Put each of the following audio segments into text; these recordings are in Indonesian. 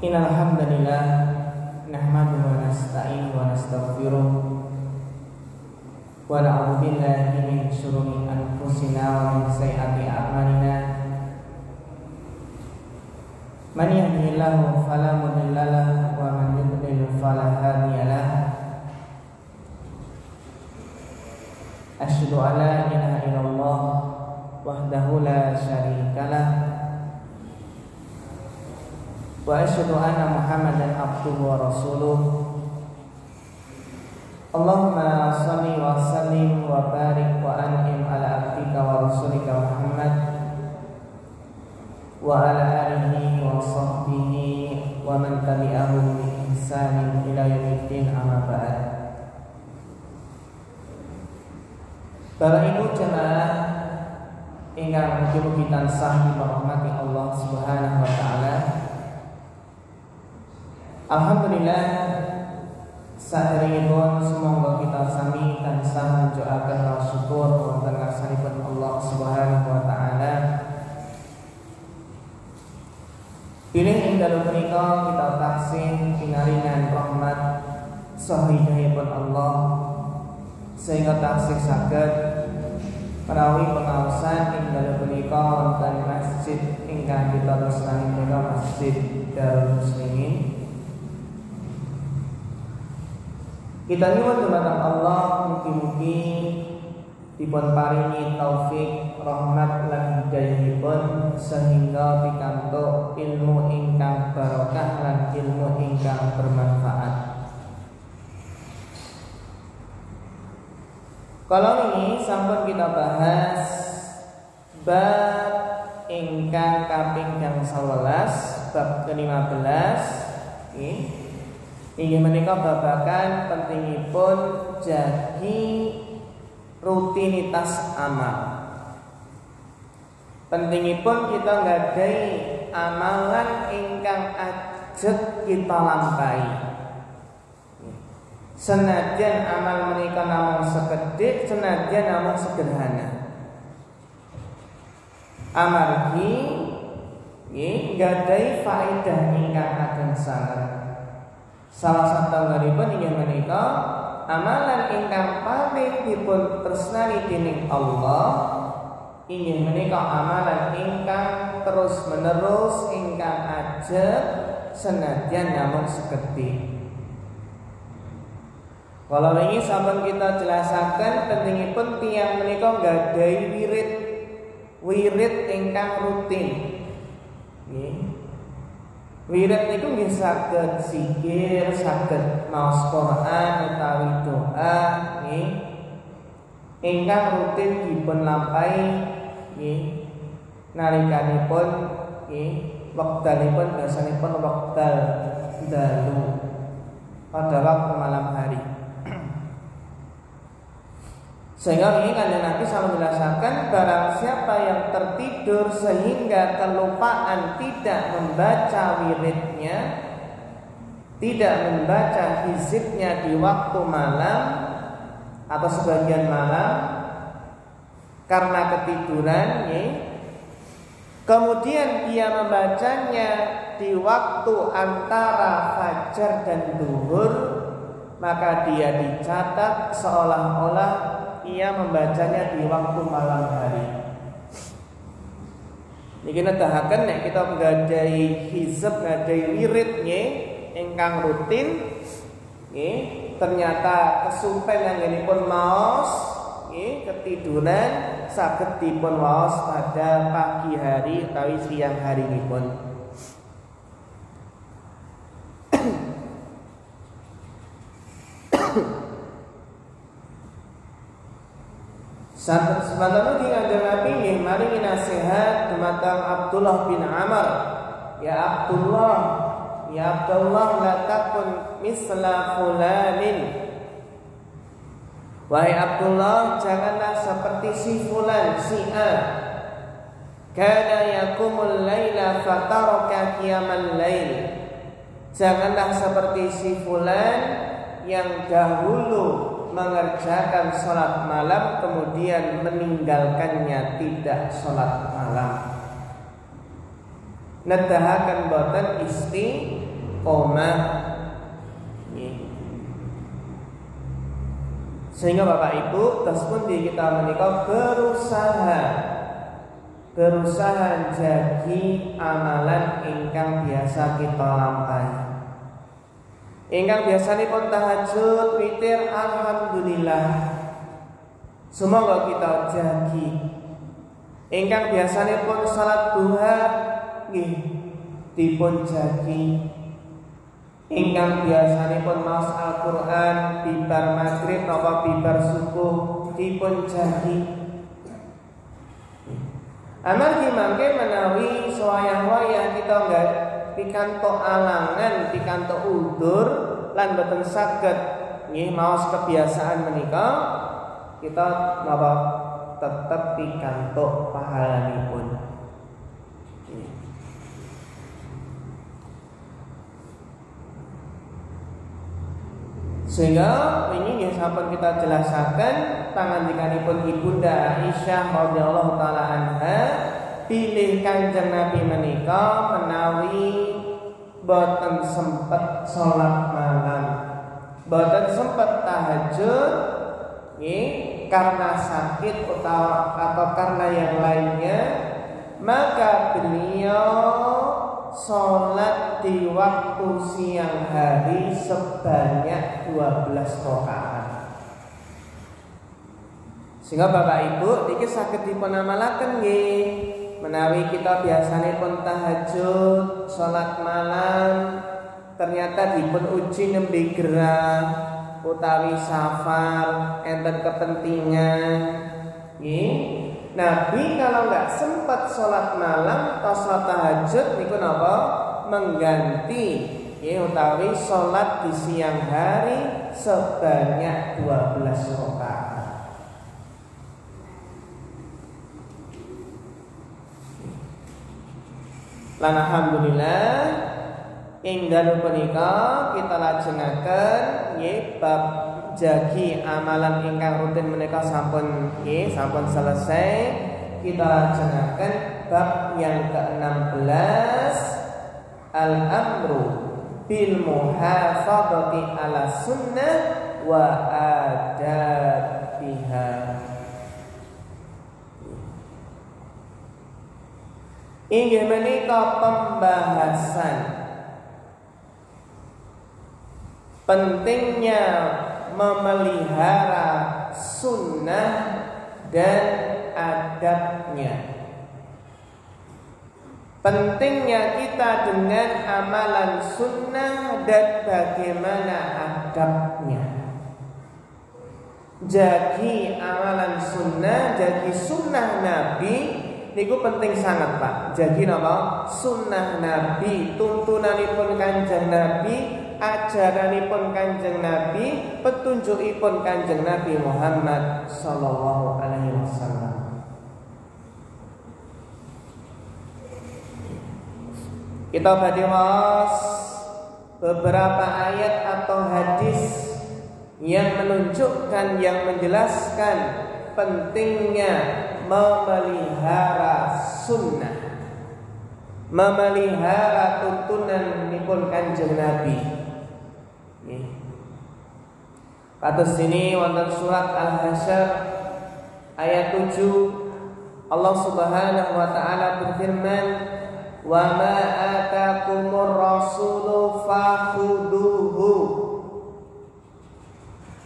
Innal hamdalillah nahmaduhu wa nasta'inuhu wa nastaghfiruh wa na'udzu billahi min shururi anfusina wa min sayyiati a'malina. Man yahdihillahu fala mudilla lahu wa man yudlil fala hadiya lahu. Asyhadu an la ilaha illallah wahdahu la syarika lahu wa asyhadu anna Muhammadan abduhu wa rasuluh. Allahumma shalli wa sallim wa barik wa an'im ala abdika wa rasulika Muhammad wa ala alihi wa sahbihi wa man tabi'ahum bi ihsanin ila yaumiddin, amma ba'd. Bapak Ibu jemaah ingkang mugi-mugi tansah dirahmati Allah Subhanahu wa taala. Alhamdulillah, saderengipun sumangga kita sami tansah menjoaken syukur wonten ngarsanipun Allah Subhanahu wa taala. Pilih ing dalem menika kita taksih pinaringan rahmat sahihipun Allah sehingga taksih saged menawi pengaosan ing dalem menika wonten masjid ingkang kita tresnani menika Masjid Darul Muslimin. Kita nyuwun dumateng Allah mugi-mugi dipun paringi taufik, rahmat lan hidayahipun sehingga pikantuk ilmu ingkang barokah lan ilmu ingkang bermanfaat. Kalau ini sampun kita bahas bab ingkang kaping 11, bab ke-15 inggih menika babagan pentingipun jagi rutinitas amal. Pentingipun kita nggadahi amalan ingkang ajeg kita lampahi. Senadyan amal menika namung sekedhik, senadyan namung sederhana. Amargi nggadahi faedah ingkang ageng sanget. Salah satunggalipun inggih menika amalan ingkang paling dipun tresnani dening Allah inggih menika amalan ingkang terus-menerus ingkang ajeg senadyan namung sekedhik. Kalau ini sampun kita jelasaken pentingipun tiyang menika nggadahi wirid ingkang rutin. Nggih. Wirid niku nggih saged zikir, saged maos Quran utawi doa nggih. Ingkang rutin dipun lampahi nggih nalikanipun nggih wektalipun biasanipun wektal dalu pada waktu malam hari. Sehingga ini Kanjeng Nabi selalu menjelaskan barang siapa yang tertidur sehingga kelupaan tidak membaca wiridnya, tidak membaca hizibnya di waktu malam atau sebagian malam karena ketiduran, kemudian dia membacanya di waktu antara fajar dan zuhur, maka dia dicatat seolah-olah ia membacanya di waktu malam hari. Niki nedahaken nek kita nggadahi hizab, nggadahi wirid ingkang rutin ternyata kesupen anggenipun maos ketiduran saged dipun waos pada pagi hari utawi siang hari nipun. Sebenarnya di Kanjeng Nabi nggih maringi nasihat dumateng Abdullah bin Amr. Ya Abdullah la takun misla fulanin. Wahai Abdullah, janganlah seperti si fulan, si A. Kana yakumul laila fataraka qiyamal lail. Janganlah seperti si fulan yang dahulu mengerjakan sholat malam kemudian meninggalkannya tidak sholat malam. Nedahaken boten isti istiqomah. Sehingga Bapak Ibu terus pun di kita menikah berusaha jagi amalan ingkang biasa kita lampahi. Ingkang biasanipun tahajud, witir, alhamdulillah. Semoga kita jagi. Ingkang biasanipun salat duha nggih dipun jagi. Ingkang biasanipun maos Al-Qur'an bibar maghrib napa bibar subuh dipun jagi. Amargi mangke menawi sewayah-wayah kita enggak pikantuk alangan, pikantuk udur lan boten saged nggih maos kebiasaan menika, kita napa tetep pikantuk pahalanipun. Sehingga ini yang sampun kita jelaskan pangandikanipun Ibunda Aisyah radhiyallahu taala anha pilih Kanjeng Nabi menika menawi boten sempet salat malam, boten sempet tahajud karena sakit atau karena yang lainnya, maka beliau sholat di waktu siang hari sebanyak 12 rakaat. Sehingga Bapak Ibu niki saged dipunamalaken nggih, menawi kita biasanipun tahajud, sholat malam, ternyata dipun uji nembe gerah utawi safar, enten kepentingan nggih. Nabi kalau nggak sempat sholat malam atau sholat tahajud niku napa mengganti utawi sholat di siang hari sebanyak 12 rakaat. Lan alhamdulillah ing dalem punika kita lajengaken nggih bab jagi amalan ingkang rutin menika sampun selesai. Kita lajengaken bab yang ke-16, al-amru bil muhafadzati ala sunnah wa adabiha. Inggih menika pembahasan pentingnya memelihara sunnah dan adabnya. Pentingnya kita dengan amalan sunnah dan bagaimana adabnya. Jagi amalan sunnah, jagi sunnah Nabi niku penting sangat Pak. Jagi napa? Sunnah Nabi, tuntunanipun Kanjeng Nabi, ajaranipun Kanjeng Nabi, petunjukipun Kanjeng Nabi Muhammad sallallahu alaihi wasallam. Kita badhe maos beberapa ayat atau hadis yang menunjukkan, yang menjelaskan pentingnya memelihara sunnah, memelihara tuntunan nipun Kanjeng Nabi. Kados sini wonten surat Al-Hasyr ayat 7, Allah Subhanahu wa taala berfirman, "Wa ma atakumur rasulu fakhuduhu."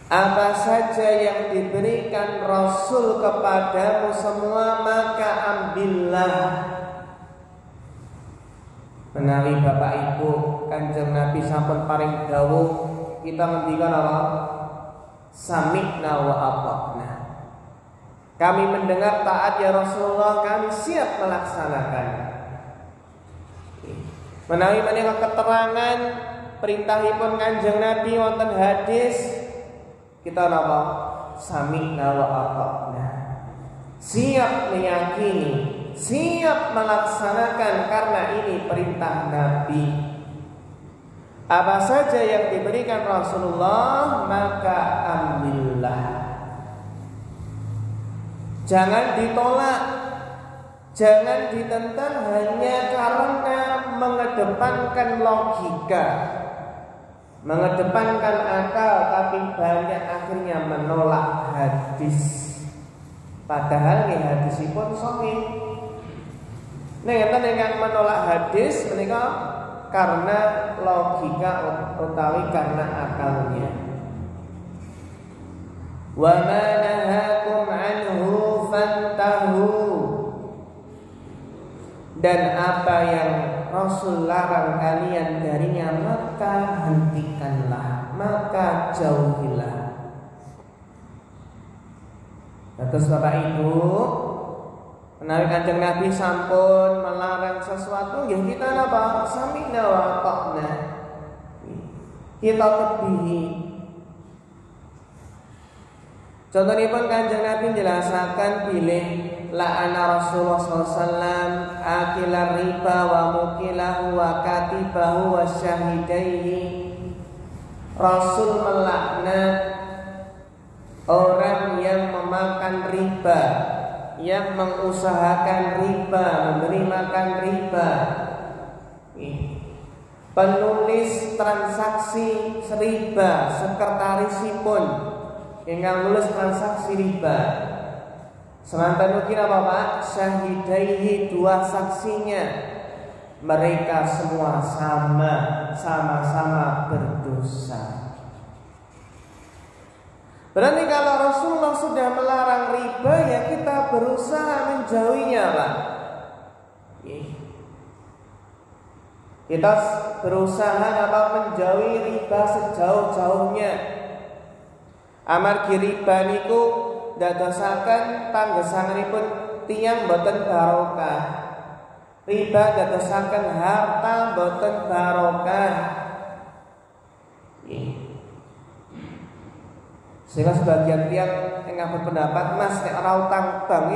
Apa saja yang diberikan Rasul kepadamu semua maka ambillah. Menawi Bapak Ibu Kanjeng Nabi sampun paring dawuh, kita ngendikan apa? Sami'na wa ata'na. Kami mendengar, taat ya Rasulullah, kami siap melaksanakan. Menawi menika keterangan perintahipun Kanjeng Nabi wonten hadis, kita napa? Sami'na wa ata'na. Siap meyakini, siap melaksanakan karena ini perintah Nabi. Apa saja yang diberikan Rasulullah maka ambillah. Jangan ditolak, Jangan ditentang hanya karena mengedepankan logika, mengedepankan akal, tapi banyak akhirnya menolak hadis. Padahal hadisipun sahih. Nek yang menolak hadis menika karena logika utawi karena akalnya. Wa ma nahakum anhu fantahu. Dan apa yang Rasul larang kalian darinya maka hentikanlah, maka jauhilah. Terus Bapak Ibu, menawi Kanjeng Nabi sampun melarang sesuatu, ya kita napa? Sami'na wa ata'na. Kita tebihi. Contohipun Kanjeng Nabi menjelaskan pilih la'ana Rasulullah SAW akilar riba wa mukilahu wa katibahu wa syahidaihi. Rasul melaknat orang yang memakan riba, yang mengusahakan riba, memberi makan riba, penulis transaksi riba, sekretarisipun yang nulis transaksi riba. Semantan mungkin apa Pak? Syahidaihi, dua saksinya. Mereka semua sama-sama berdosa. Berarti kalau Rasulullah sudah melarang riba, ya kita berusaha menjauhinya Pak. Kita berusaha menjauhi riba sejauh-jauhnya. Amargi riba niku dadosaken panggesanganipun tiyang boten barokah. Riba dadosaken harta boten barokah. Sehingga sebagian tiyang ingkang berpendapat, Mas nek ora utang bank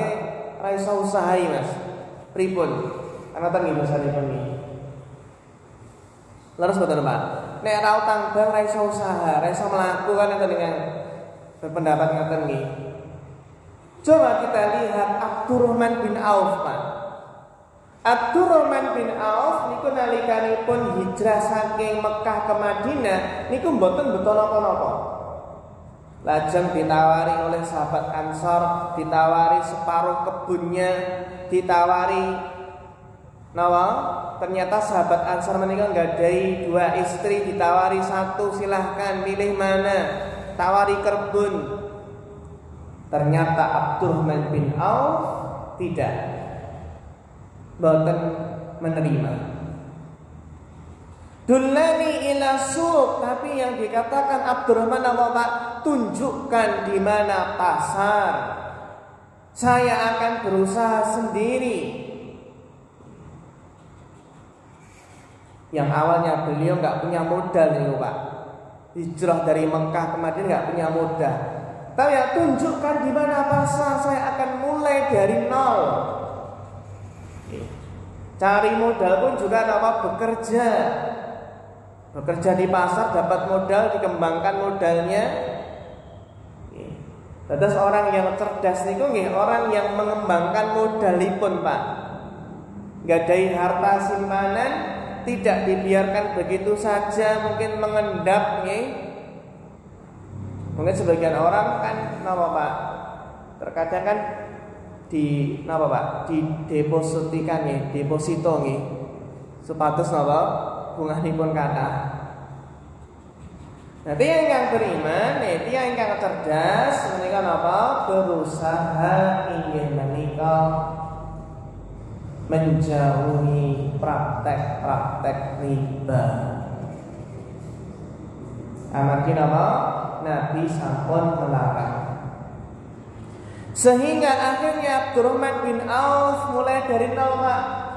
ora iso usahai Mas. Pripun? Anoten nggih masalahipun nggih. Leres boten Pak? Nek ora utang bank ora iso usaha, ora iso mlaku kan enten ingkang berpendapat ngoten nggih. Coba kita lihat Abdurrahman bin Auf Pak. Abdurrahman bin Auf niku nalikanipun hijrah saking Mekah ke Madinah niku mboten betul napa-napa. Lajeng ditawari oleh sahabat Ansor, ditawari separuh kebunnya, ditawari nawa. Ternyata sahabat Ansor menika nggadhahi dua istri, ditawari satu, silahkan pilih mana. Tawari kebun. Ternyata Abdurrahman bin Auf tidak, boten menerima. Dullani ila suq, tapi yang dikatakan Abdurrahman apa Pak? Tunjukkan di mana pasar. Saya akan berusaha sendiri. Yang awalnya beliau nggak punya modal nih Pak. Hijrah dari Mekah ke Madinah nggak punya modal. Tapi ya tunjukkan di mana pasar, saya akan mulai dari nol. Cari modal pun juga apa? Bekerja. Bekerja di pasar dapat modal, dikembangkan modalnya. Terus orang yang cerdas niku nggih orang yang mengembangkan modalipun Pak. Gadai harta simpanan, tidak dibiarkan begitu saja mungkin mengendap nggih. Mungkin sebagian orang kan napa Pak? Terkadang kan di napa Pak? Didepositikan nggih, deposito nggih. Supados napa? Bunganipun kathah. Nah, tiyang ingkang beriman, tiyang ingkang cerdas menika napa? Berusaha ingin menika menjauhi praktek-praktek riba. Amargi napa? Nabi sampun melarang. Sehingga akhirnya Abdurrahman bin Auf mulai dari nol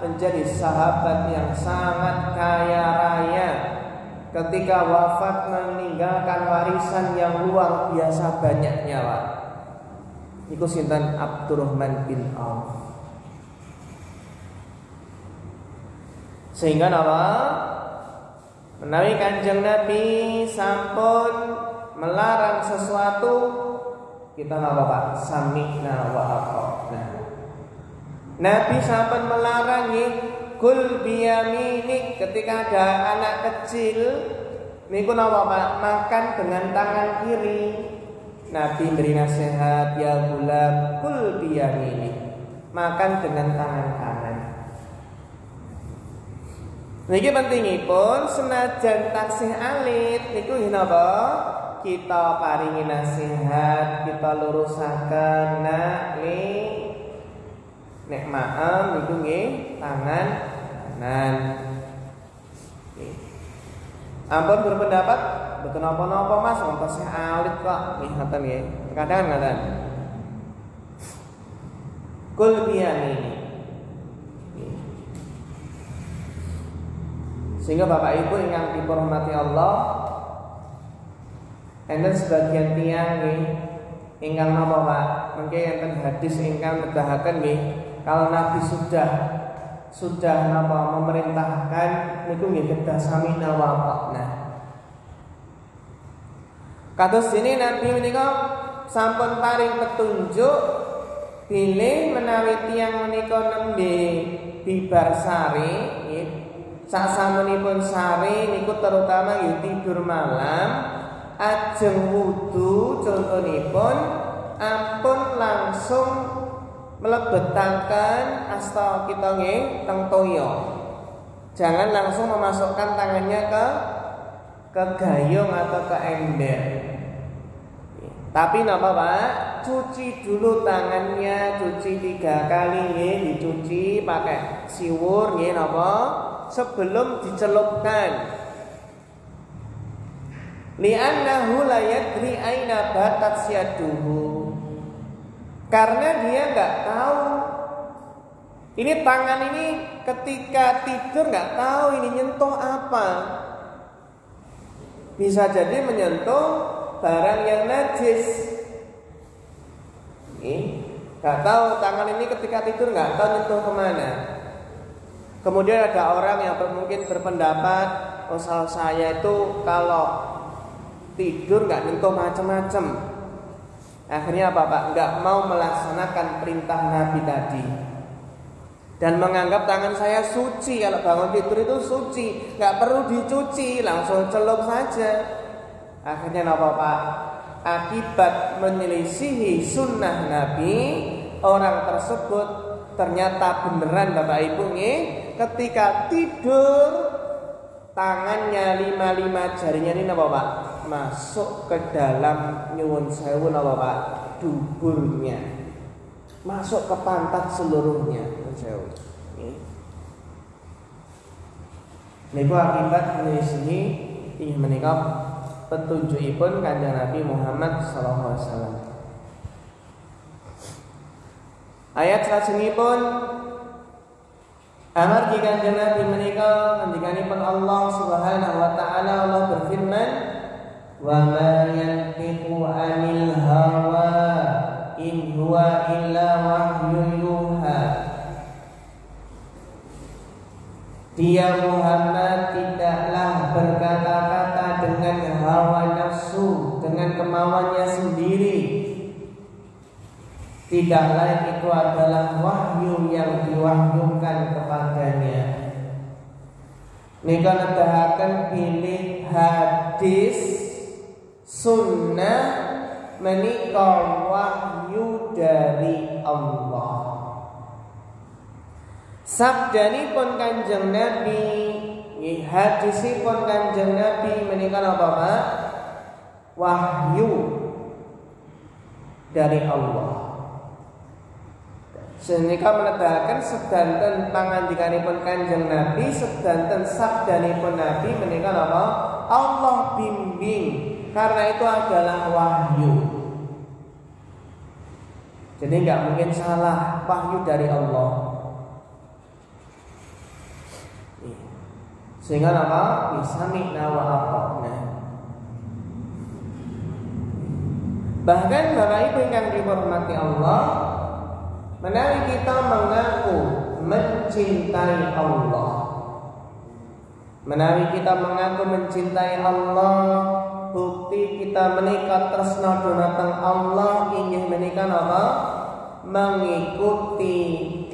menjadi sahabat yang sangat kaya raya. Ketika wafat meninggalkan warisan yang luar biasa banyaknya Pak. Niku sinten? Abdurrahman bin Auf. Sehingga napa? Menawi Kanjeng Nabi sampun melarang sesuatu, kita napa Pak? Sami'na wa ata'na. Nabi sampun melarang kul biyaminik ketika ada anak kecil niku napa Pak makan dengan tangan kiri. Nabi beri nasihat ya gulam kul biyaminik makan dengan tangan kanan. Niki pentingipun senajan taksih alit niku napa kita paringi nasihat, kita lurusaken nak nek maem niku nggih tangan kanan. Ampun berpendapat betul napa-napa Mas wong tasih alit kok nggih ngoten nggih. Kadang ngoten. Kul biyamini. Sehingga Bapak Ibu ingkang dihormati Allah, enten sebagian tiyang nggih ingkang napa Pak? Mengke enten hadis ingkang nedahaken nggih kalau Nabi sudah napa memerintahkan niku nggih kedah samina wa ata'na. Kados dene Nabi menika sampun paring petunjuk bilih menawi tiyang menika nembe bibar sare nggih sasampunipun sare niku terutama nggih tidur malam ajeng wudu contonipun ampun langsung melebetaken asta kita nggih teng toya. Jangan langsung memasukkan tangannya ke gayung atau ke ember. Tapi napa Pak? Cuci dulu tangannya, cuci 3 kali nggih, dicuci pakai siwur nggih napa? Sebelum dicelupkan. Li'annahu la yadri aina batat syaduhu. Karena dia enggak tahu. Ini tangan ini ketika tidur enggak tahu ini nyentuh apa. Bisa jadi menyentuh barang yang najis. Enggak tahu tangan ini ketika tidur enggak tahu nyentuh kemana. Kemudian ada orang yang mungkin berpendapat, oh saya itu kalau tidur nggak nyentuh macam-macam. Akhirnya apa Pak? Nggak mau melaksanakan perintah Nabi tadi dan menganggap tangan saya suci. Kalau bangun tidur itu suci, nggak perlu dicuci, langsung celup saja. Akhirnya apa Pak? Akibat menyelisihi sunnah Nabi, orang tersebut ternyata beneran Bapak Ibu nih, ketika tidur tangannya 5 jarinya ini apa Pak? Masuk ke dalam nyuwun sewu apa Pak? Duburnya. Masuk ke pantat seluruhnya nyuwun sewu. Niku akibat menyelisihi inggih menika petunjukipun Kanjeng Nabi Muhammad sallallahu alaihi wasallam. Ayat salajengipun amar Kanjeng Nabi menika ngendikanipun Allah Subhanahu wa taala, Allah berfirman, "Wa ma yantiqu 'anil hawa in huwa illa wahyun yuha." Dia Muhammad tidaklah berkata-kata dengan hawa nafsu, dengan kemauannya sendiri. Tidak lain itu adalah wahyu yang diwahyukan kepadanya. Nika nedahaken pilih hadis sunnah menika wahyu dari Allah. Sabdanipun Kanjeng Nabi, hadisipun Kanjeng Nabi menika napa Pak? Wahyu dari Allah. Senika menedhaken sedanten pangandikanipun Kanjeng Nabi, sedanten sabdanipun Nabi menika napa? Allah bimbing, karena itu adalah wahyu. Jadi enggak mungkin salah, wahyu dari Allah. Sehingga apa? Bisami'na wa ata'na. Bahkan Bapak Ibu yang dihormati Allah, menawi kita mengaku mencintai Allah, menawi kita mengaku mencintai Allah, bukti kita menikah tresna dhumateng Allah inggih menika apa? Mengikuti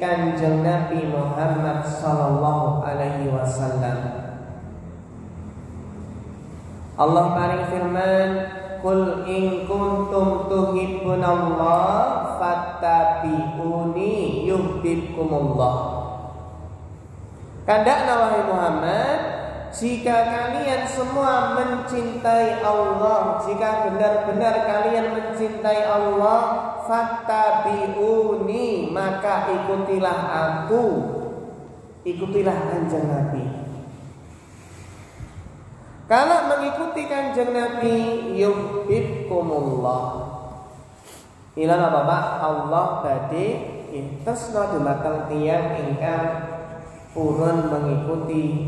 Kanjeng Nabi Muhammad sallallahu alaihi wasallam. Allah paring firman, "Qul in kuntum tuhibbunallah fattabi'uni yuhibbukumullah." Kandakna wahai Muhammad, jika kalian semua mencintai Allah, jika benar-benar kalian mencintai Allah, fattabi'uni, maka ikutilah aku, ikutilah Kanjeng Nabi. Kalau mengikuti Kanjeng Nabi, yuhibbukumullah. Inilah Bapak, Allah badhe tresna dumateng tiyang ingkang purun mengikuti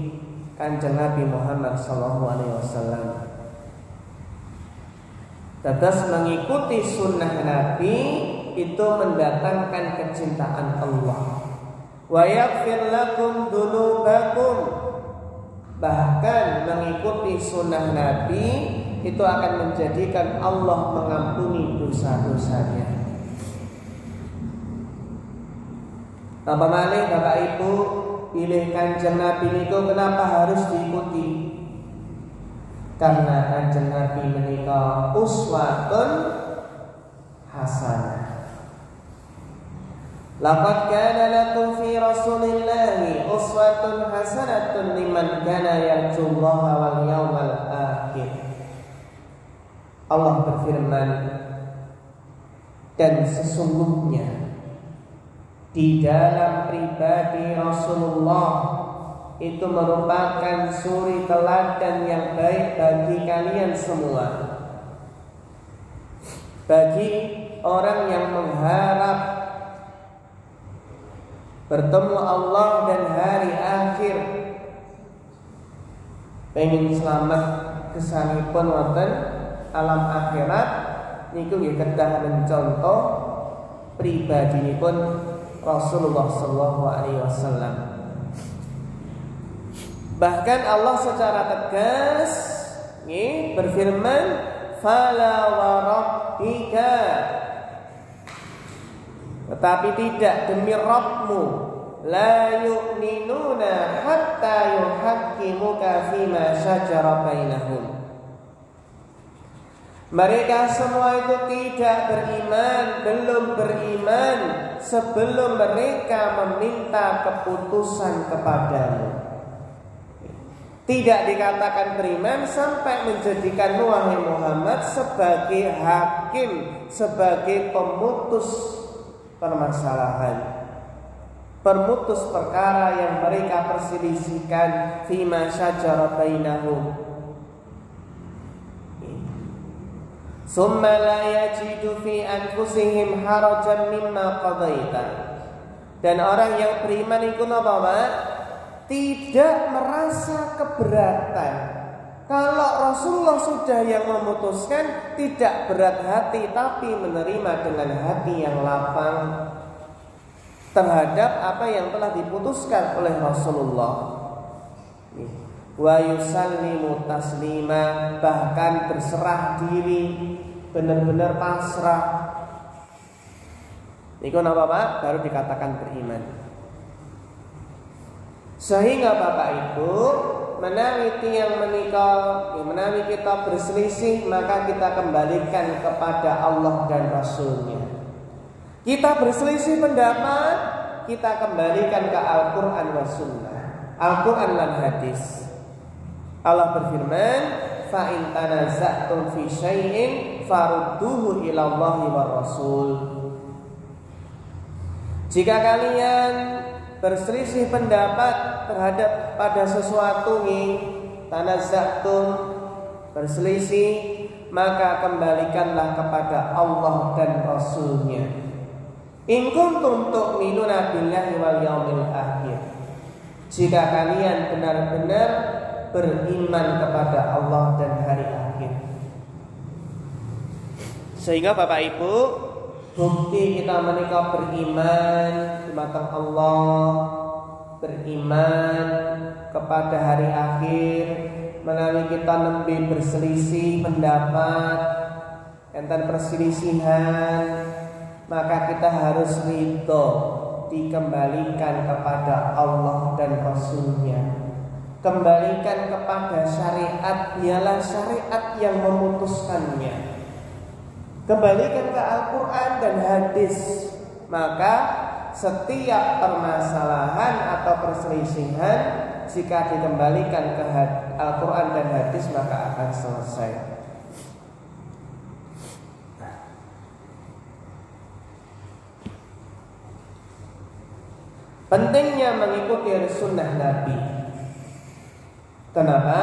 Kanjeng Nabi Muhammad sallallahu alaihi wasallam. Tetes mengikuti sunnah Nabi itu mendatangkan kecintaan Allah. Wa yaghfir lakum dzunubakum. Bahkan mengikuti sunnah Nabi itu akan menjadikan Allah mengampuni dosa-dosanya. Apa malih Bapak Ibu, pilih Kanjeng Nabi niku kenapa harus diikuti? Karena Kanjeng Nabi menika uswatun hasanah. Laqad kana lakum fi Rasulillahi uswatun hasanatun liman kana yarjullaha wal yawmal akhir. Allah berfirman, dan sesungguhnya di dalam pribadi Rasulullah itu merupakan suri teladan yang baik bagi kalian semua. Bagi orang yang mengharap bertemu Allah dan hari akhir, pengen selamat kesanipun wonten alam akhirat, niku nggih kedah mencontoh pribadinipun Rasulullah sallallahu alaihi wasallam. Bahkan Allah secara tegas berfirman, "Fala wa rabbika." Tetapi tidak, demi Rabbmu, la yu'minuna hatta yuhaqqimuka fima syajara bainahum. Mereka semua itu tidak beriman, belum beriman sebelum mereka meminta keputusan kepadamu. Tidak dikatakan beriman sampai menjadikan wahai Muhammad sebagai hakim, sebagai pemutus permasalahan, pemutus perkara yang mereka perselisihkan, fima syajara bainahum. Summa la yajidu fi anfusihim harajan mimma qadaita. Dan orang yang beriman itu napa, Pak? Tidak merasa keberatan. Kalau Rasulullah sudah yang memutuskan, tidak berat hati, tapi menerima dengan hati yang lapang terhadap apa yang telah diputuskan oleh Rasulullah. Wa yusallimu taslima, bahkan berserah diri, benar-benar pasrah. Niku napa Pak? Baru dikatakan beriman. Sehingga Bapak Ibu, menawi tiyang menika, menawi kita berselisih, maka kita kembalikan kepada Allah dan Rasulnya. Kita berselisih pendapat, kita kembalikan ke Al-Quran wa Sunnah, Al-Quran dan hadis. Allah berfirman, fa in tanaza'tum fi syai'in farudduhu ila Allahi war Rasul. Jika kalian berselisih pendapat terhadap pada sesuatu tanaza'tum, berselisih, maka kembalikanlah kepada Allah dan Rasulnya. In kuntum tu'minuna billahi wal yaumil akhir. Jika kalian benar-benar beriman kepada Allah dan hari akhir. Sehingga Bapak Ibu, bukti kita menika beriman dumateng Allah, beriman kepada hari akhir, menawi kita nembe berselisih pendapat, enten perselisihan, maka kita harus ridho dikembalikan kepada Allah dan Rasul-Nya. Kembalikan kepada syariat, dialah syariat yang memutuskannya. Kembalikan ke Al-Quran dan hadis. Maka setiap permasalahan atau perselisihan jika dikembalikan ke Al-Quran dan hadis maka akan selesai. Pentingnya mengikuti sunnah Nabi. Kenapa?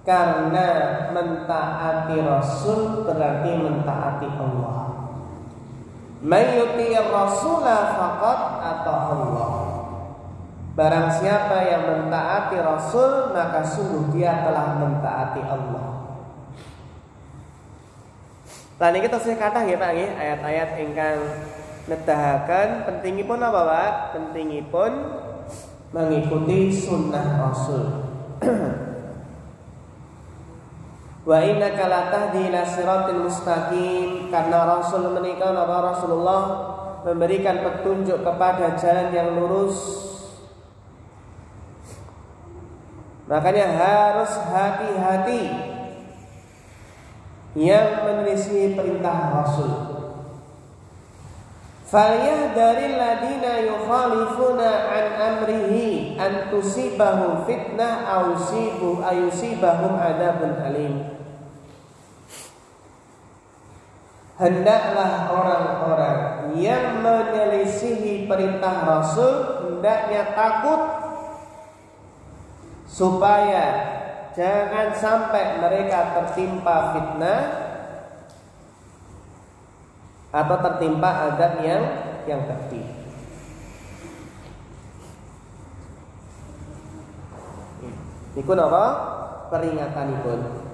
Karena mentaati Rasul berarti mentaati Allah. May yuti'ir rasula faqad ata'a Allah. Barang siapa yang mentaati Rasul maka sungguh dia telah mentaati Allah. Lah niki kita kata ya Pak nggih, ayat-ayat ingkang nedahaken pentingipun apa Pak? Pentingipun mengikuti sunnah Rasul. Wa innaka latahdi ila siratil mustaqim, karena Rasul menika napa Rasulullah memberikan petunjuk kepada jalan yang lurus. Makanya harus hati-hati yang menyelisihi perintah Rasul. Falyahdharil ladina yukhalifuna an amrihi an tusibahum fitnah aw yusibahum adzabun alim. Hendaklah orang-orang yang menyelisihi perintah Rasul hendaknya takut supaya jangan sampai mereka tertimpa fitnah atau tertimpa azab yang pedih. Niku napa peringatanipun.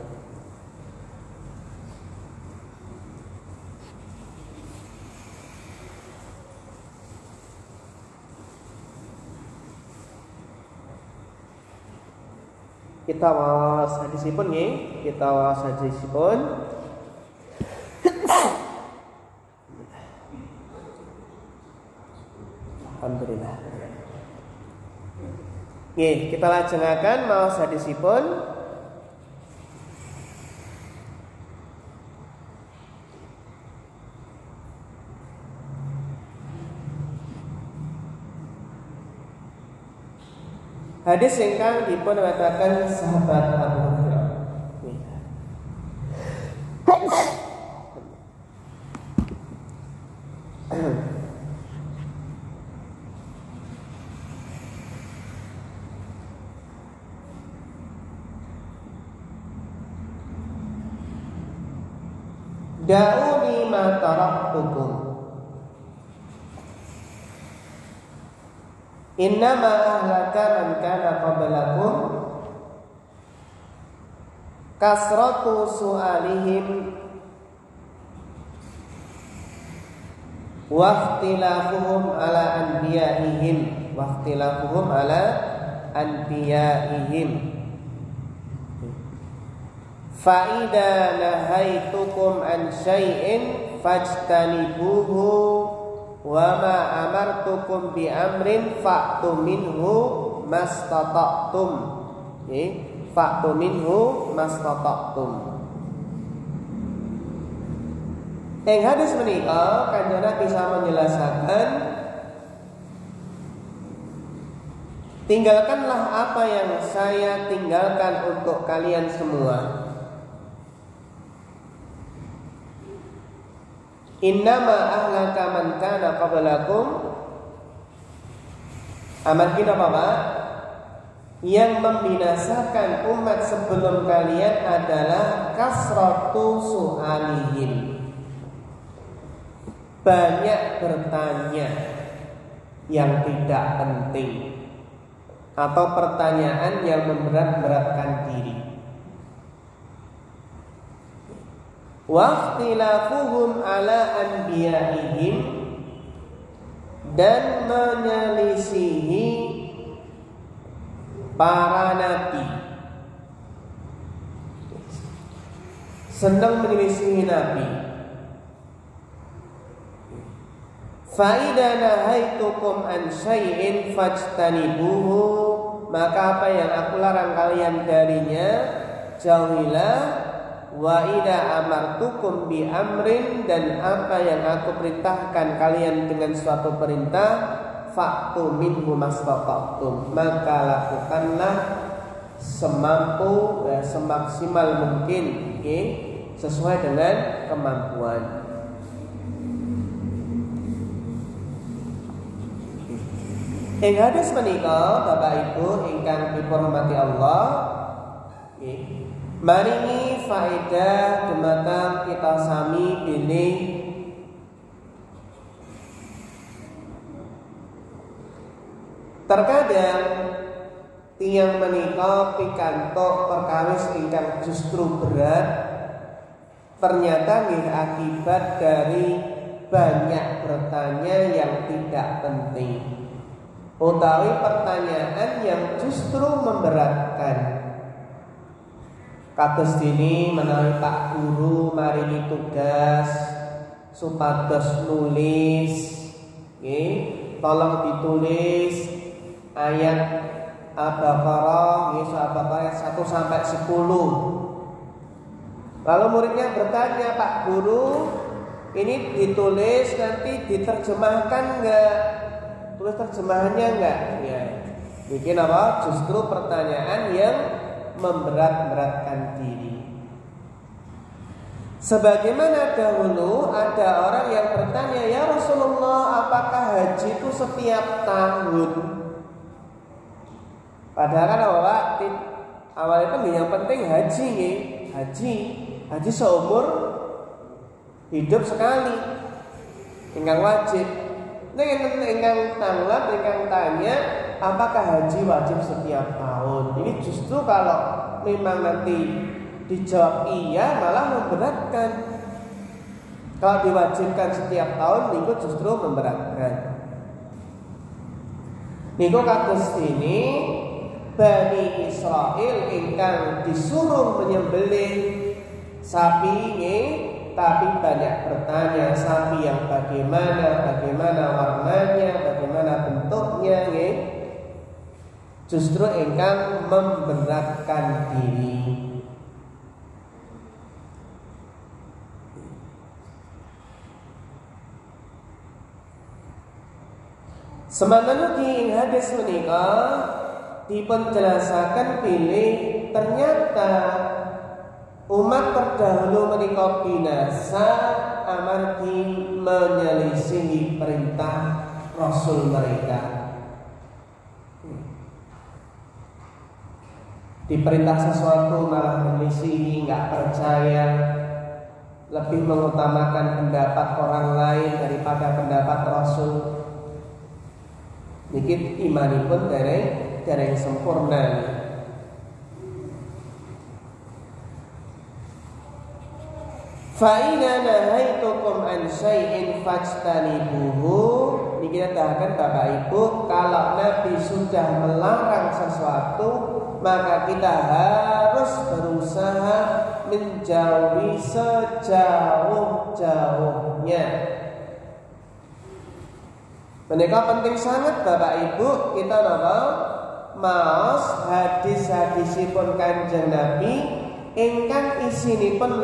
Kita waos hadisipun nggih, kita waos hadisipun. Alhamdulillah. Nggih, kita lajengaken maos hadisipun. Hadis ingkang dipun wetaken sahabat Abu Hurairah. Da'uni ma taraktukum innama ahlaka man kana qablakum kasratu su'alihim wa ikhtilafuhum ala anbiya'ihim fa idza nahaitukum an syai'in fajtanibuhu wa ma amartukum bi amrin fa'tu minhu mastata'tum. Fa'tu minhu mastata'tum. Ing hadis menika Kanjeng Nabi bisa menjelaskan, tinggalkanlah apa yang saya tinggalkan untuk kalian semua. Innama ahlaka man kana qablakum. Amarkin apa Pak? Yang membinasakan umat sebelum kalian adalah kasratu su'alihim, banyak bertanya yang tidak penting atau pertanyaan yang memberat-beratkan diri. Waqtilafuhum ala anbiya'ihim, dan menyelisihi para nabi. Senang menyelisihi nabi. Fa idza nahaitukum an syai'in fajtanibuhu, maka apa yang aku larang kalian darinya jauhilah. Wa idza amartukum bi amrin, dan apa yang aku perintahkan kalian dengan suatu perintah, fa'tu minhu mastata'tum, maka lakukanlah semampu, semaksimal mungkin, sesuai dengan kemampuan. Ing hadis menika Bapak Ibu ingkang dihormati Allah, maringi faedah dumateng kita sami dene terkadang tiyang menika pikantuk perkawis ingkang justru berat, ternyata nggih akibat dari banyak bertanya yang tidak penting, utawi pertanyaan yang justru memberatkan. Kados dene menawi Pak Guru maringi tugas supados nulis, tolong ditulis ayat Al-Baqarah, ayat 1 sampai 10. Lalu muridnya bertanya, Pak Guru, ini ditulis nanti diterjemahkan enggak? Tulis terjemahannya enggak? Ya. Bikin apa? Justru pertanyaan yang memberat-beratkan diri. Sebagaimana dahulu ada orang yang bertanya, ya Rasulullah, apakah haji itu setiap tahun? Padahal kan awal itu yang penting haji, haji seumur hidup sekali, ingkang wajib. Ingkang tanglet, ingkang tanya, apakah haji wajib setiap tahun? Ini justru kalau memang nanti dijawab iya malah memberatkan. Kalau diwajibkan setiap tahun niku justru memberatkan. Niku kados ini Bani Israel ingkang disuruh menyembelih sapi, tapi banyak bertanya sapi yang bagaimana warnanya, bagaimana bentuknya, justru ingkang memberatkan diri. Semanten ugi ing hadis menika dipun jelasaken pilih ternyata umat terdahulu menika binasa amargi menyelisihi perintah Rasul mereka. Diperintah sesuatu malah menyelisihi, nggak percaya, lebih mengutamakan pendapat orang lain daripada pendapat Rasul. Niki imanipun dereng sempurna. Fa inna nahaitukum an syai'in fajtanibuhu. Niki katakan Bapak Ibu, kalau Nabi sudah melarang sesuatu, maka kita harus berusaha menjauhi sejauh-jauhnya. Menika penting sangat Bapak Ibu, kita maos hadis-hadisipun Kanjeng Nabi ingkang isinipun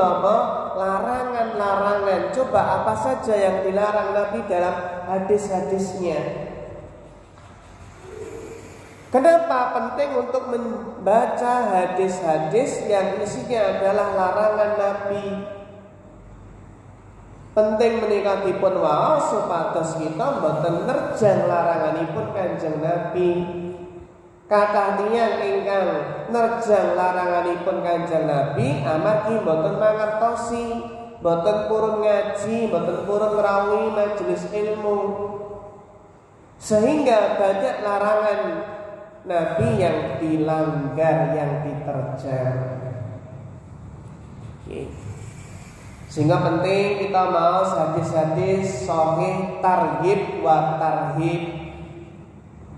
larangan-larangan. Coba apa saja yang dilarang Nabi dalam hadis-hadisnya. Kenapa penting untuk membaca hadis-hadis yang isinya adalah larangan Nabi? Penting menika dipun waos supados kita mboten nerjang laranganipun Kanjeng Nabi. Kathah tiyang ingkang nerjang laranganipun Kanjeng Nabi amargi mboten mangertosi, mboten purun ngaji, mboten purun ngrawuhi majelis ilmu. Sehingga banyak larangan Nabi yang dilanggar, yang diterjang. Sehingga penting kita mau hadis-hadis sahih targhib wa tarhib,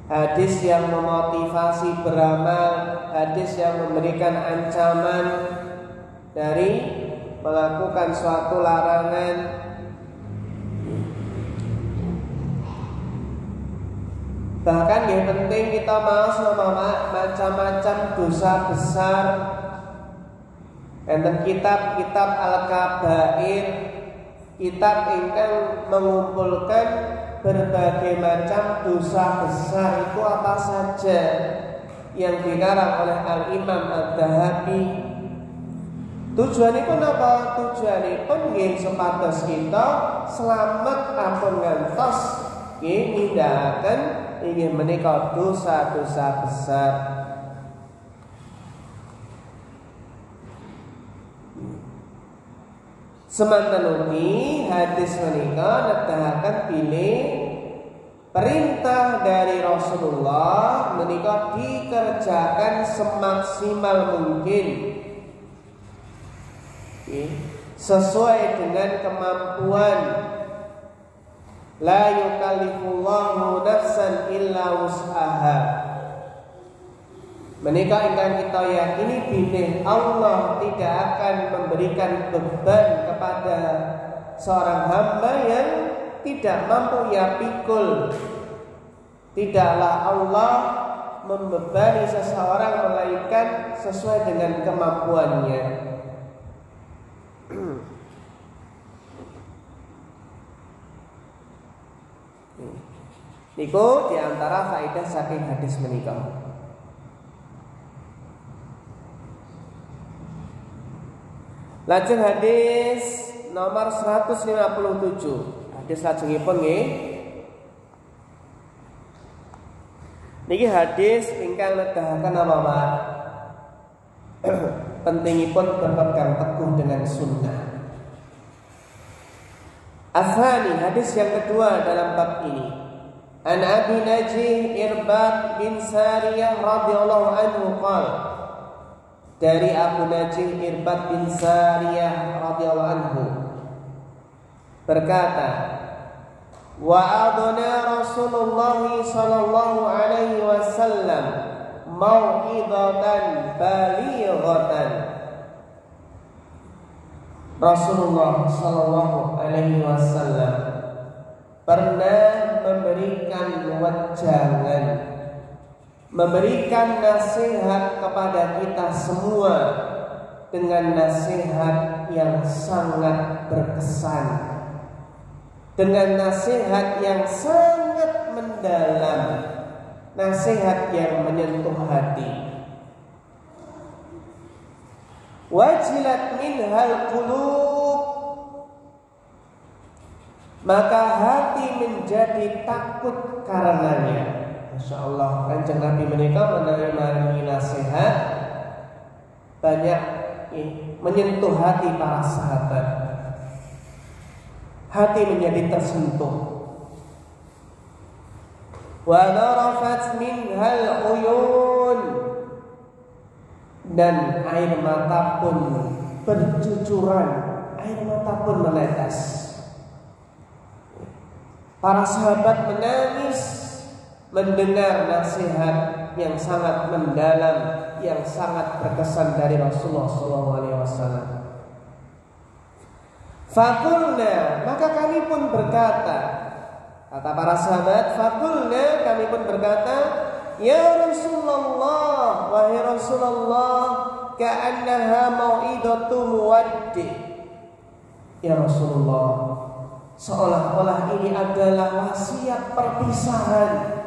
hadis yang memotivasi beramal, hadis yang memberikan ancaman dari melakukan suatu larangan. Bahkan yang penting kita mau sama macam-macam dosa besar. Enten kitab-kitab Al-Kabair, kitab ingkang mengumpulkan berbagai macam dosa besar itu apa saja yang dikarang oleh Al-Imam Adz-Dzahabi. Tujuanipun apa? Tujuanipun nggih supados kita selamat ampun ngantos nggih nindakaken inggih menika dosa-dosa besar. Semanten ugi hadis menika nedahaken bilih perintah dari Rasulullah menika dikerjakan semaksimal mungkin sesuai dengan kemampuan. La yukallifullahu nafsan illa wus'aha. Menika ingkang kita yakini bilih Allah tidak akan memberikan beban kepada seorang hamba yang tidak mampu ya pikul. Tidaklah Allah membebani seseorang melainkan sesuai dengan kemampuannya. Niku diantara faedah saking hadis menika. Lajeng hadis nomor 157. Hadis lajengipun nggih. Niki hadis ingkang nedahaken apa Pak? Pentingipun berpegang teguh dengan sunnah. Asani, hadis yang kedua dalam bab ini. An Abi Najih Irbad bin Sariyah radhiyallahu anhu qala, dari Abu Najih Irbad bin Sariyah radhiyallahu anhu berkata, wa'adna Rasulullah sallallahu alaihi wasallam mau'idatan balighatan. Rasulullah sallallahu alaihi wasallam pernah memberikan wejangan, memberikan nasihat kepada kita semua dengan nasihat yang sangat berkesan, dengan nasihat yang sangat mendalam, nasihat yang menyentuh hati. Wajilat minhal qulub, maka hati menjadi takut karenanya. Masya Allah, Kanjeng Nabi menika menerima nasihat banyak menyentuh hati para sahabat. Hati menjadi tersentuh. Wa darafat minhal uyun, dan air mata pun bercucuran, air mata pun menetes. Para sahabat menangis mendengar nasihat yang sangat mendalam, yang sangat berkesan dari Rasulullah SAW. Fakulna, maka kami pun berkata, kata para sahabat, fakulna, kami pun berkata, ya Rasulullah, wahai Rasulullah, ka'annaha mau'idatu muwaddi. Ya Rasulullah, seolah-olah ini adalah wasiat perpisahan.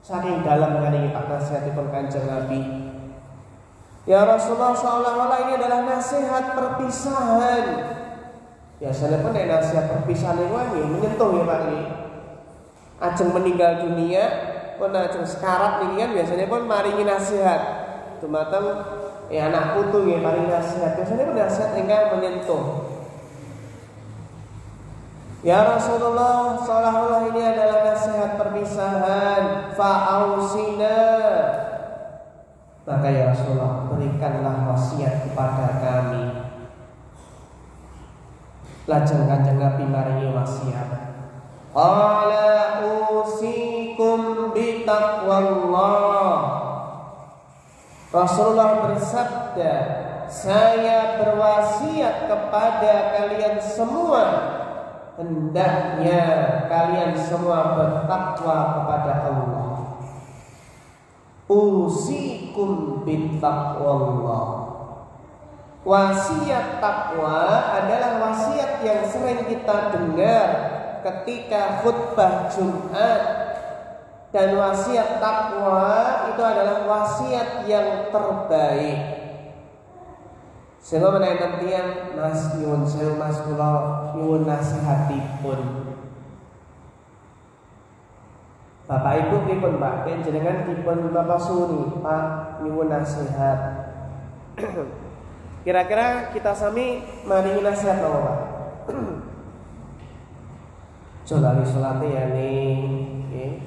Saking dalam kali Pak nasihatipun Kanjeng Nabi. Ya Rasulullah, seolah-olah ini adalah nasihat perpisahan. Biasanya pun nasihat perpisahan ini menyentuh ya Pak ini. Ajeng meninggal dunia, pun ajeng sekarat ini kan biasanya pun maringi nasihat. Dumateng anak putu ya maringi nasihat. Biasanya pun nasihat ingkang menyentuh. Ya Rasulullah, seolah-olah ini adalah nasihat perpisahan. Fa'ausina, maka ya Rasulullah, berikanlah wasiat kepada kami. Lajeng Kanjeng Nabi maringi wasiat. Qala usikum bitaqwallah. Rasulullah bersabda, saya berwasiat kepada kalian semua, hendaknya kalian semua bertakwa kepada Allah. Usikum bittaqwallah. Wasiat takwa adalah wasiat yang sering kita dengar ketika khutbah Jumat. Dan wasiat takwa itu adalah wasiat yang terbaik. Sehingga menaik tiang, Mas nyuwun sewu Mas kula nyuwun nasihatipun. Bapak Ibu pripun Pak? Panjenengan dipun Bapak suri, Pak nyuwun nasihat. Kira-kira kita sami maringi nasihat apa Pak? Jolali salate ya ning, nggih.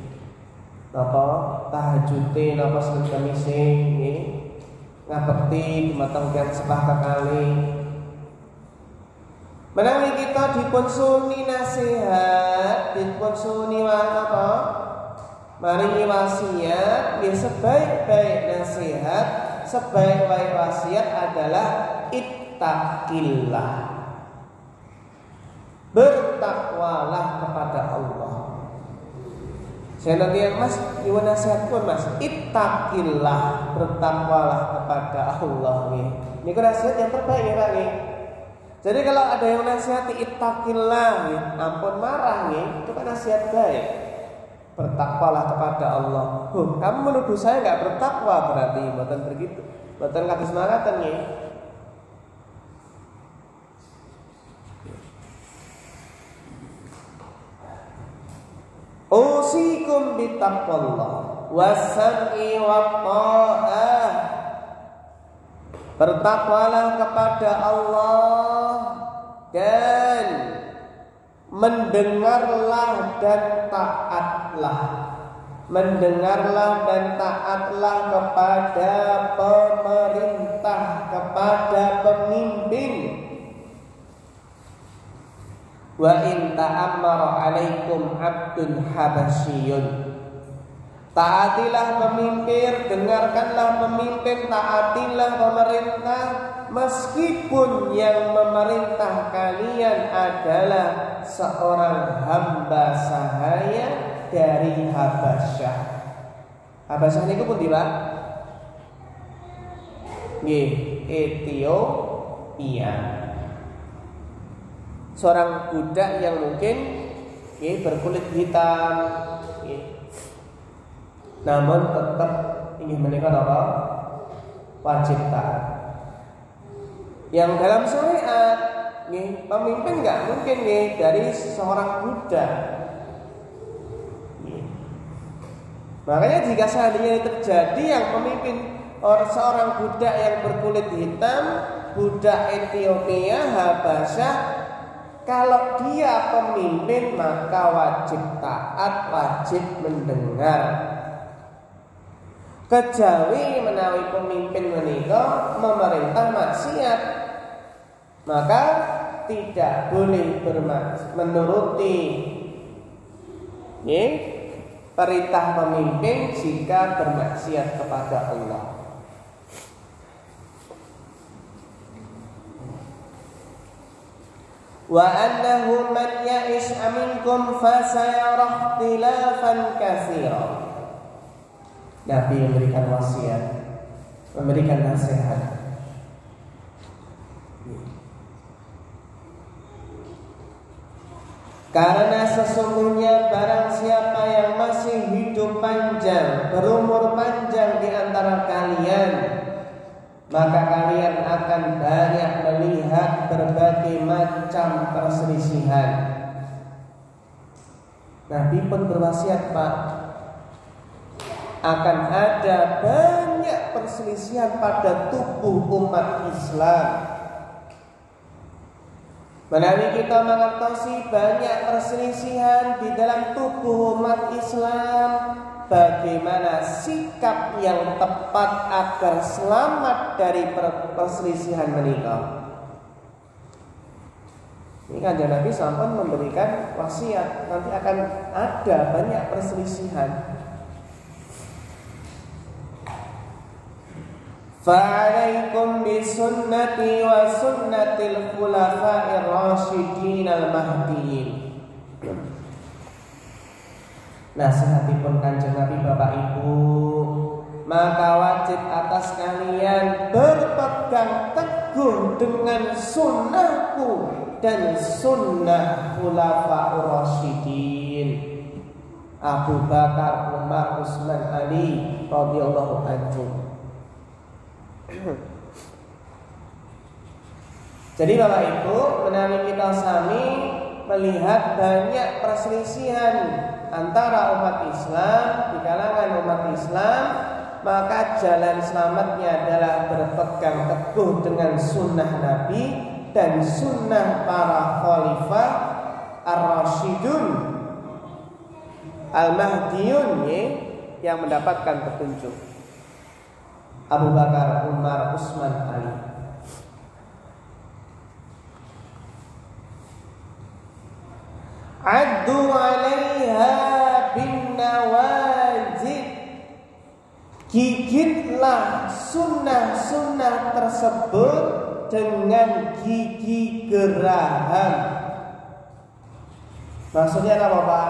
Napa tahajute napa Senin Kamis nggih. Ngabekti dumateng tiyang sepah kekali. Menawi kita dipun suni nasihat, dipun suni apa? Maringi wasiat, ya sebaik-baik nasihat, sebaik-baik wasiat adalah ittaqillah. Bertakwalah kepada Allah. Saya nanti yang Mas, nyuwun nasihat pun Mas, ittaqillah, bertakwalah kepada Allah nih. Ini kan nasihat yang terbaik ya Pak nih. Jadi kalau ada yang nasihati ittaqillah nih, ampun marah nih, itu kan nasihat baik. Bertakwalah kepada Allah. Kamu menuduh saya nggak bertakwa berarti, bukan begitu, bukan kata semangatan nih. Usikum bittaqwallah was-sam'i wat-tha'ah. Bertakwalah kepada Allah dan mendengarlah dan taatlah. Mendengarlah dan taatlah kepada pemerintah, kepada pemimpin. Wa in ta'ammara 'alaikum 'abdun habasyiyun. Taatilah pemimpin, dengarkanlah pemimpin, taatilah pemerintah meskipun yang memerintah kalian adalah seorang hamba sahaya dari Habasyah. Habasyah niku pundi, Pak? Nggih, Ethiopia. Seorang budak yang mungkin berkulit hitam, namun tetap ingin menikah apa? Wajib taat. Yang dalam syariat, pemimpin nggak mungkin dari seorang budak. Makanya jika seandainya terjadi yang pemimpin seorang budak yang berkulit hitam, budak Ethiopia, Habasyah, kalau dia pemimpin maka wajib taat, wajib mendengar. Kejawi menawi pemimpin menika memerintah maksiat, maka tidak boleh menuruti perintah pemimpin jika bermaksiat kepada Allah. Wa annahu man ya'is aminkum fasayara ikhtilafan katsiran. Nabi memberikan wasiat, memberikan nasihat. Karena sesungguhnya barang siapa yang masih hidup panjang, berumur panjang di antara kalian, maka kalian akan banyak melihat berbagai macam perselisihan. Nabi pun berwasiat, Pak, akan ada banyak perselisihan pada tubuh umat Islam. Menawi kita mengertosi banyak perselisihan di dalam tubuh umat Islam, bagaimana sikap yang tepat agar selamat dari perselisihan menikah. Ini kan Nabi sampun memberikan wasiat, nanti akan ada banyak perselisihan. Fa'alaikum bisunnati wa sunnatil khulafa'ir rasyidin al-mahdiyyin. Nasihatipun Kanjeng Nabi, Bapak Ibu, maka wajib atas kalian berpegang teguh dengan sunnahku dan sunnah khulafaur rasyidin Abu Bakar, Umar, Utsman, Ali radhiyallahu anhum. Jadi Bapak Ibu, menawi kita sami melihat banyak perselisihan antara umat Islam, di kalangan umat Islam, maka jalan selamatnya adalah berpegang teguh dengan sunnah Nabi dan sunnah para khalifah ar-rasyidun al-mahdiyun yang mendapatkan petunjuk. Abu Bakar, Umar, Utsman, Ali. Addu 'alaiha bin nawajid. Gigitlah sunnah-sunnah tersebut dengan gigi geraham. Maksudnya apa Pak?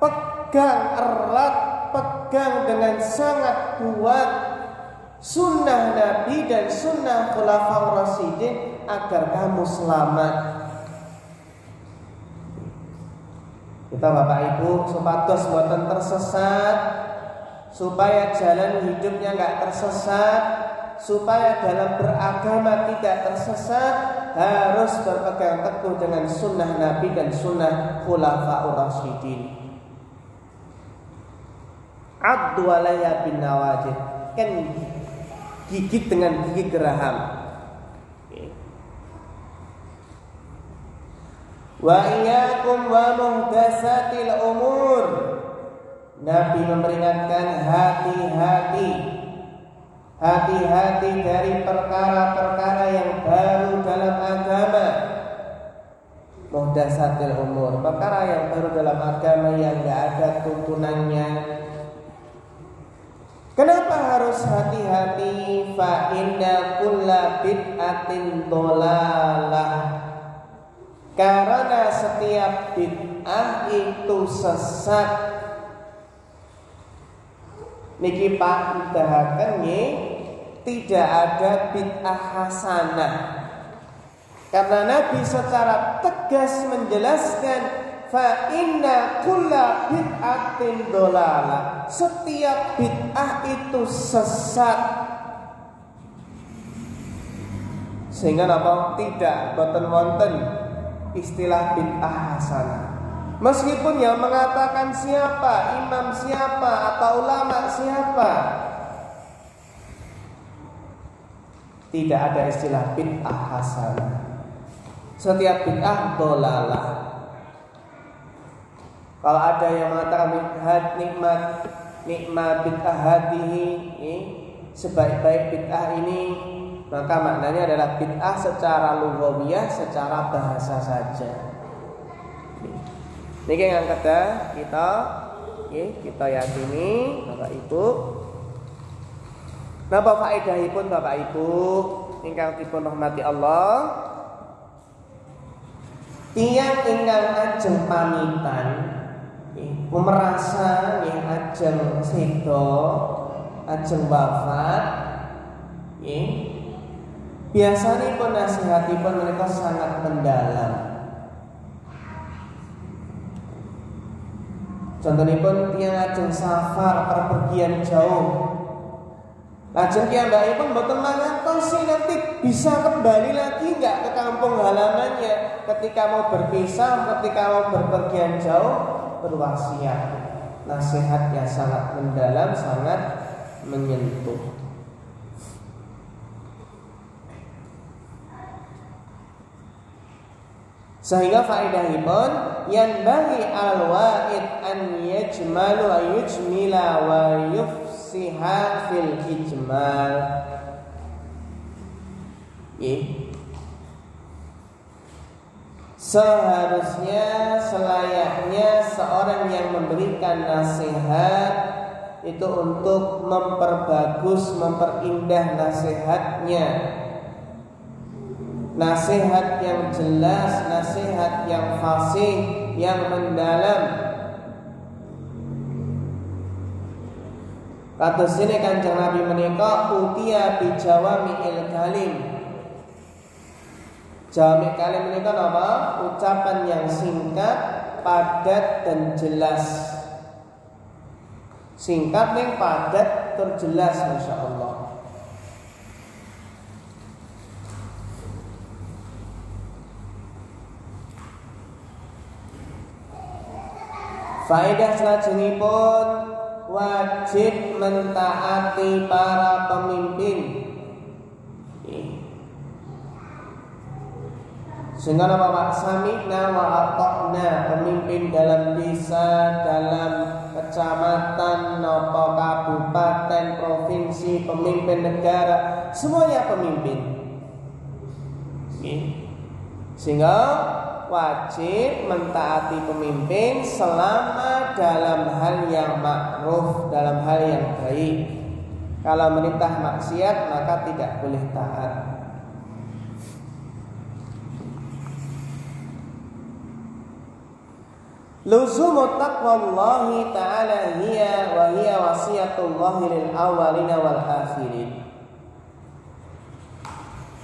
Pegang erat, pegang dengan sangat kuat sunnah Nabi dan sunnah khulafaur rasyidin agar kamu selamat. Kita Bapak Ibu supados mboten tersesat, supaya jalan hidupnya enggak tersesat, supaya dalam beragama tidak tersesat, harus berpegang teguh dengan sunnah Nabi dan sunnah khulafaur rasyidin. Addu 'alaiha bin nawajid, kan gigit dengan gigi geraham. Wa iyyakum wa muhdatsatil umur. Nabi memperingatkan hati-hati dari perkara-perkara yang baru dalam agama. Muhdatsatil umur, perkara yang baru dalam agama yang enggak ada tuntunannya. Kenapa harus hati-hati? Fa inna kulla bid'atin dhalalah. Karena setiap bid'ah itu sesat. Niki Pak udahaken nggih, tidak ada bid'ah hasanah. Karena Nabi secara tegas menjelaskan fa inna kulla bid'atin dhalalah. Setiap bid'ah itu sesat. Sehingga apa? Tidak boten wonten istilah bid'ah hasanah. Meskipun yang mengatakan siapa, imam siapa atau ulama siapa, tidak ada istilah bid'ah hasanah. Setiap bid'ah dhalalah. Kalau ada yang mengatakan nikmat bid'ah hadihi, sebaik-baik bid'ah ini, maka maknanya adalah bid'ah secara lughawiyah, secara bahasa saja. Niki yang kedua kita yakini Bapak Ibu. Napa faedahipun Bapak Ibu ingkang dipun rahmati Allah? Tiyang ingkang ajeng pamitan merasa ajeng sedo, ajeng wafat, biasanipun nasihatipun mereka sangat mendalam. Contohipun tiyang ajeng safar perpergian jauh, lajeng piyambakipun mboten mangertosi nanti bisa kembali lagi enggak ke kampung halamannya ketika mau berpisah, ketika mau berpergian jauh, berwasiat. Nasihat yang sangat mendalam, sangat menyentuh. Sehingga faedahipun yang bagi al-wa'id an yajmalu wa yujmila wa yufsiha fil ijmal. Seharusnya, selayaknya seorang yang memberikan nasihat itu untuk memperbagus, memperindah nasihatnya. Nasihat yang jelas, nasihat yang fasih, yang mendalam. Kados dene Kanjeng Nabi menika utiya bi jawami'il kalim. Jawami' kalim menika napa? Ucapan yang singkat, padat dan jelas. Singkat ning padat terjelas, masyaallah. Faedah selajengipun wajib mentaati para pemimpin. Sehingga nama Pak Sami'na wa ata'na, pemimpin dalam desa, dalam kecamatan, nopo kabupaten, provinsi, pemimpin negara, semuanya pemimpin. Sehingga wajib mentaati pemimpin selama dalam hal yang ma'ruf, dalam hal yang baik. Kalau merintah maksiat maka tidak boleh taat. Luzumu taqwallahi ta'ala hiya wa hiya wasiyatullahi lil awwalina wal akhirin.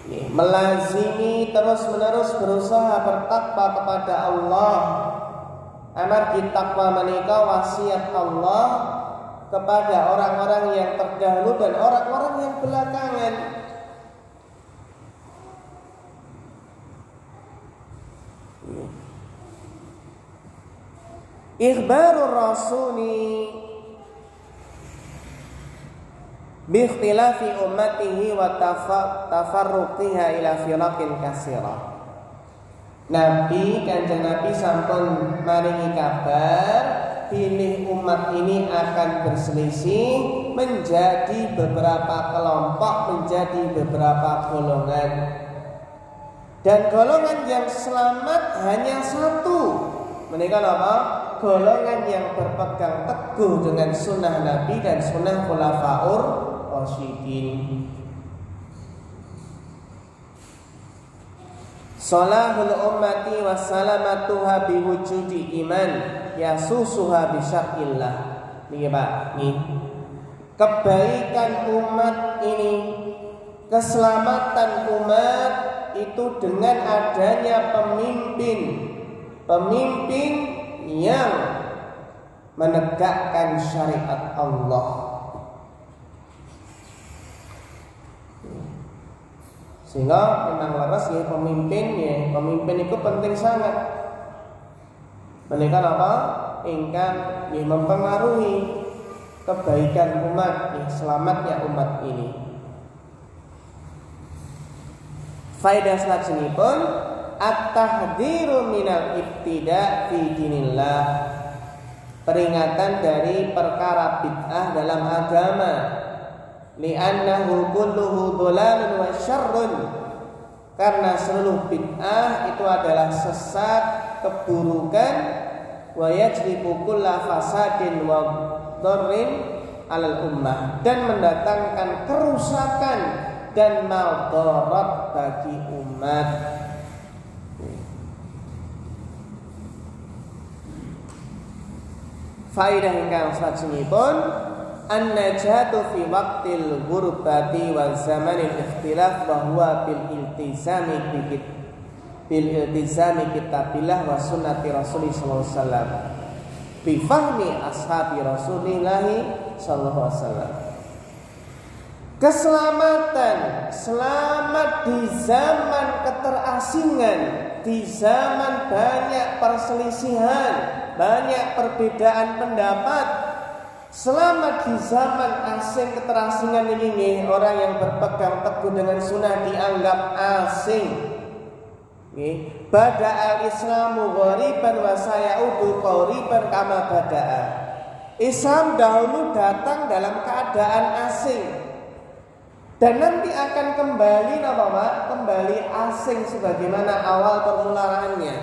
Melazimi terus-menerus berusaha bertakwa kepada Allah. Amargi takwa menika wasiat Allah kepada orang-orang yang terdahulu dan orang-orang yang belakangan. Ikhbarur rasuli bi ikhtilafi ummatihi wa tafarruqiha ila firaqin katsira. Nabi Kanjeng Nabi sampun maringi kabar pilih umat ini akan berselisih menjadi beberapa kelompok, menjadi beberapa golongan. Dan golongan yang selamat hanya satu. Menika apa? Golongan yang berpegang teguh dengan sunnah Nabi dan sunnah khulafaur rasyidin. Salahul ummati wa salamatuha biwujudi iman yasusuha bisyar'illah. Niki Pak, nggih. Kebaikan umat ini, keselamatan umat itu dengan adanya pemimpin yang menegakkan syariat Allah. Sehingga memang laras ya pemimpin itu penting sangat. Mereka apa? Ingkang mempengaruhi kebaikan umat, selamatnya umat ini. Faedah selanjutnya at-tahdhiru minal ibtida' fi dinillah. Peringatan dari perkara bid'ah dalam agama. Li'annahu kulluhu dhalalun wa syarrun. Karena seluruh bid'ah itu adalah sesat, keburukan, wa yajlibu kulla fasadin wa dharrin 'alal ummah, dan mendatangkan kerusakan dan madarat bagi umat. Faidah ingkang salajengipun an-najatu fi waqtil ghurbati wa zamanil ikhtilaf wa huwa bil iltizami kitabillah wa sunnati rasulih sallallahu alaihi wasallam bi fahmi ashabi rasulillah sallallahu alaihi wasallam. Keselamatan, selamat di zaman keterasingan, di zaman banyak perselisihan, banyak perbedaan pendapat. Selamat di zaman asing keterasingan ini, orang yang berpegang teguh dengan sunnah dianggap asing. Bada'al Islamu ghariban wa sayaudu qariban kama bada'a. Islam dahulu datang dalam keadaan asing dan nanti akan kembali kembali asing sebagaimana awal permulaannya.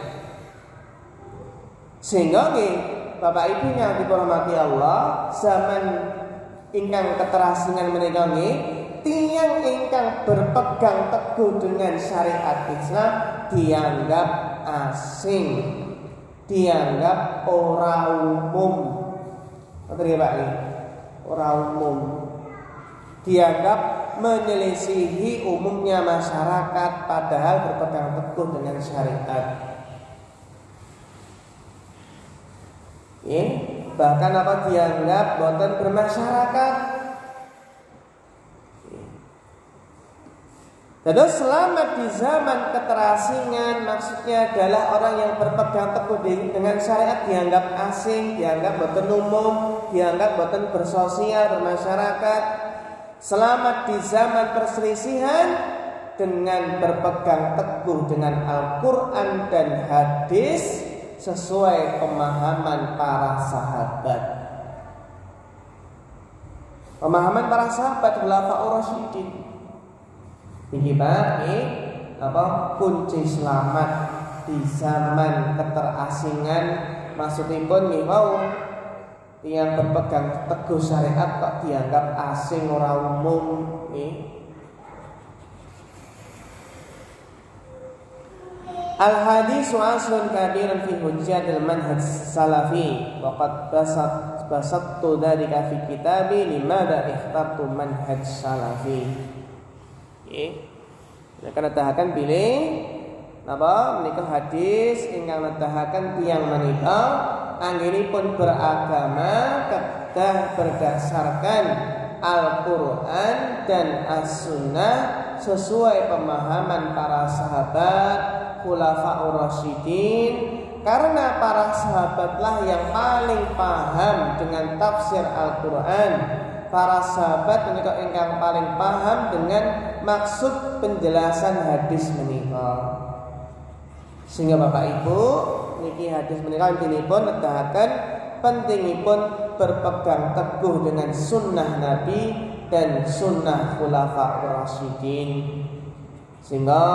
Sehingga Bapak Ibu yang dihormati Allah, zaman ingkang keterasingan menika tiyang ingkang berpegang teguh dengan syariat Islam dianggap asing, dianggap ora umum. Ngerti Pak? ora umum, dianggap menyelisihi umumnya masyarakat, padahal berpegang teguh dengan syariat. Bahkan dianggap boten bermasyarakat. Jadi selamat di zaman keterasingan, maksudnya adalah orang yang berpegang teguh dengan syariat dianggap asing, dianggap boten umum, dianggap boten bersosial, bermasyarakat. Selamat di zaman perselisihan dengan berpegang teguh dengan Al-Quran dan hadis sesuai pemahaman para sahabat. Pemahaman para sahabat khulafaur rasyidin. Ini kunci selamat di zaman keterasingan. Maksudipun yang berpegang teguh syariat kok dianggap asing, ora umum. Al-hadisu aslun kabirun fi hujjatil manhaj salafi wa qad basattu dzalika fi kitabi limadha ikhtartu manhaj salafi. Akan nedahaken bilih napa menika hadis ingkang nedahaken tiyang menika anggenipun beragama kedah berdasarkan Al-Quran dan As-Sunnah sesuai pemahaman para sahabat khulafaur rasyidin, karena para sahabatlah yang paling paham dengan tafsir Al-Quran. Para sahabat menika ingkang paling paham dengan maksud penjelasan hadis menika. Sehingga Bapak Ibu, niki hadis menika intinipun nedahaken pentingipun berpegang teguh dengan sunnah Nabi dan sunnah khulafaur rasyidin. Sehingga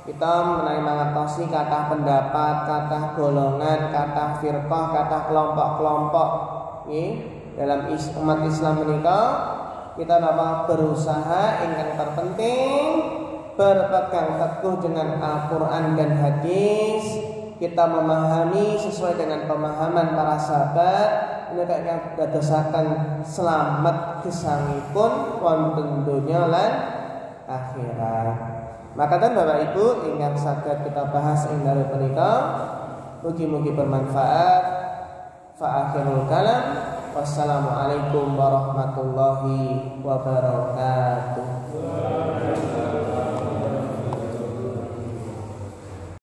kita menangani kata pendapat, kata golongan, kata firqah, kata kelompok-kelompok. Dalam umat Islam menika kita berusaha ingkang terpenting berpegang teguh dengan Al-Quran dan hadis. Kita memahami sesuai dengan pemahaman para sahabat. Ini akan dadosaken selamat gesangipun wonten donya lan akhirat. Maka Bapak Ibu ingkang saged kita bahas ing dalem menika mugi-mugi bermanfaat. Fa akhirul kalam. Wassalamualaikum warahmatullahi wabarakatuh.